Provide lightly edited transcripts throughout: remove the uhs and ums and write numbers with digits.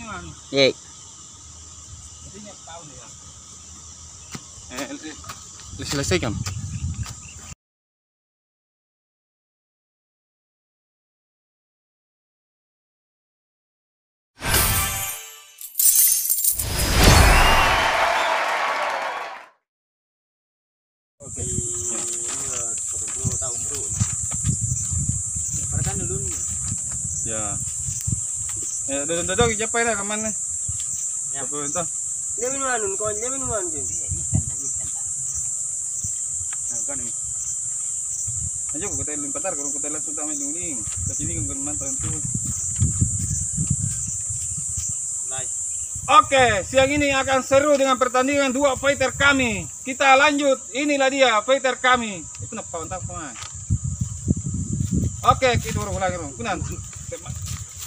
Iya. Selesai kan? Oke. 80 tahun bro. Perkan dulu nih. Ya. Ya, dodok capai lah kemana? Ya. Apa itu? Dia minuman, kau dia minuman je. Ikan. Nah, kan ini. Ayo kita limpatar kalau kita lihat sudah main ini. Ke sini kan mantap itu. Nice. Oke, siang ini akan seru dengan pertandingan dua fighter kami. Kita lanjut, inilah dia fighter kami. Itu nak mantap kemana? Oke, kita baru lagi dong. Kunan,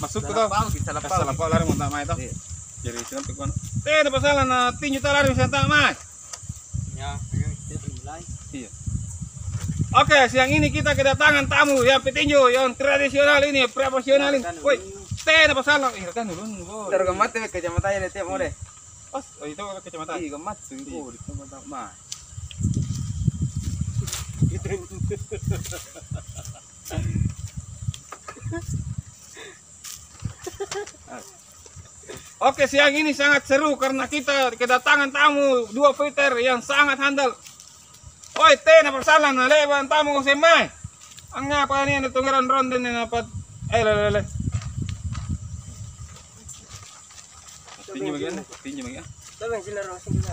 masuk ke dalam. Salah pau lari mau tak main toh. Jadi sampai kuan. Tidak masalah na tinju tak lari bisa tak main. Ya, kita mulai. Iya. Oke, siang ini kita kedatangan tamu yang petinju yang tradisional ini, profesional ini. Woi, tidak masalah. Kan dulu. Tergemat ke kecamatan ya tiap boleh. Oh, itu kecamatan. Iya, gemat tuh di kecamatan mah. Oke, siang ini sangat seru karena kita kedatangan tamu dua fighter yang sangat handal. Oi, tidak masalah na leban tamu ko semai. Ang nga pa niya tunggaran ronde na dapat. Lele. Tinju bagian. Tapi sila ro sila.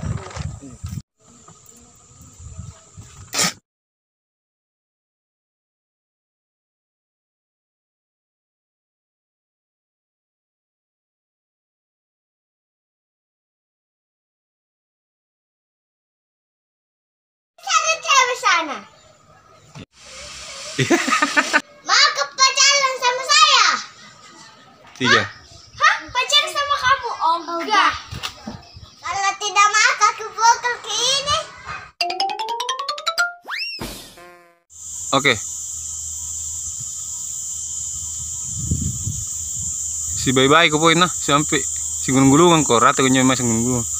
Sana. Mau ke pacaran sama saya? Tiga. Hah? Pacaran sama kamu? Oh enggak. Kalau tidak mau aku bokal ke ini. Oke. Si bye-bye ko poin na sampai si gunung-gulungan ko rata ko nyoy mas gunung-gulungan.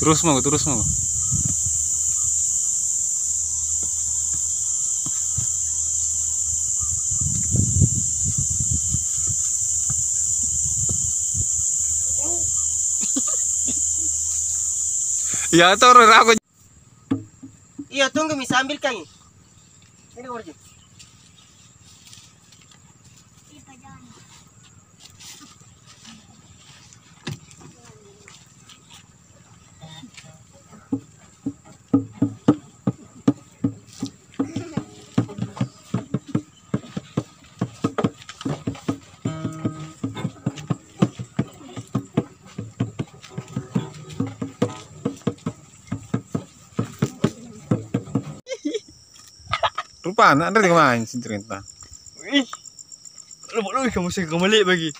Terus mau. Ya toro aku. Iya, tunggu bisa ambil kan. Ini urut. Rupa anak dari kemana sih cerita? Ih. Lu kamu sih kembali bagi.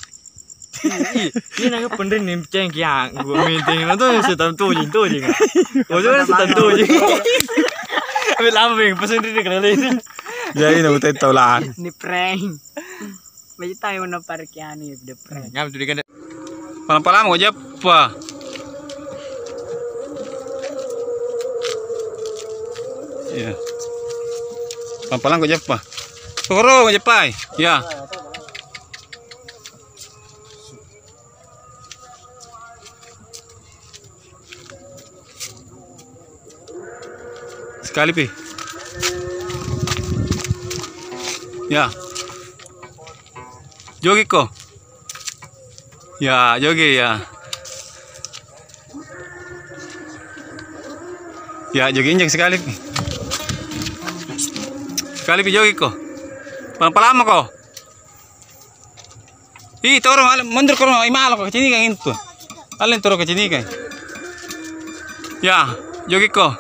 Ini nangkep bener nih ceng yang gua meeting itu setan tuh kan. Gua juga setan tuh. Ambil lama bang, pesan ini kali ini. Ya ini udah tahu lah. Ini prank. Bagi tayo na parkian ni the prank. Ngam tuh kan. Palam-palam aja apa? Iya. Palam-palam aja apa? Toro aja pai. Ya. Sekali pi. Ya. Jogi ko. Ya, jogi ya. Ya, jogi injek sekali pi. Sekali pi jogi ko. Pelan-pelan ko. Ih, toro mundur ko imalo ko sini kan itu. Alin toro ke sini kan. Ya, jogi ko.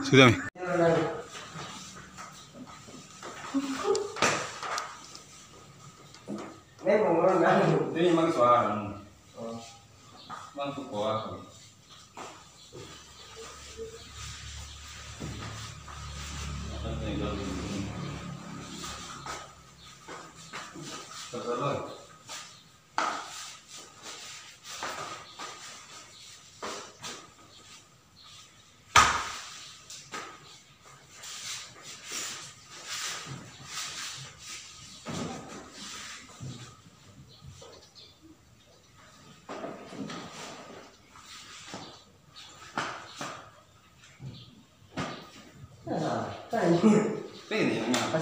Sudah mi. Ini mang suara. Mang tu kuah. Betul. Ini yang apa?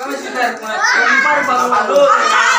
Kamu sudah mulai lempar bangun.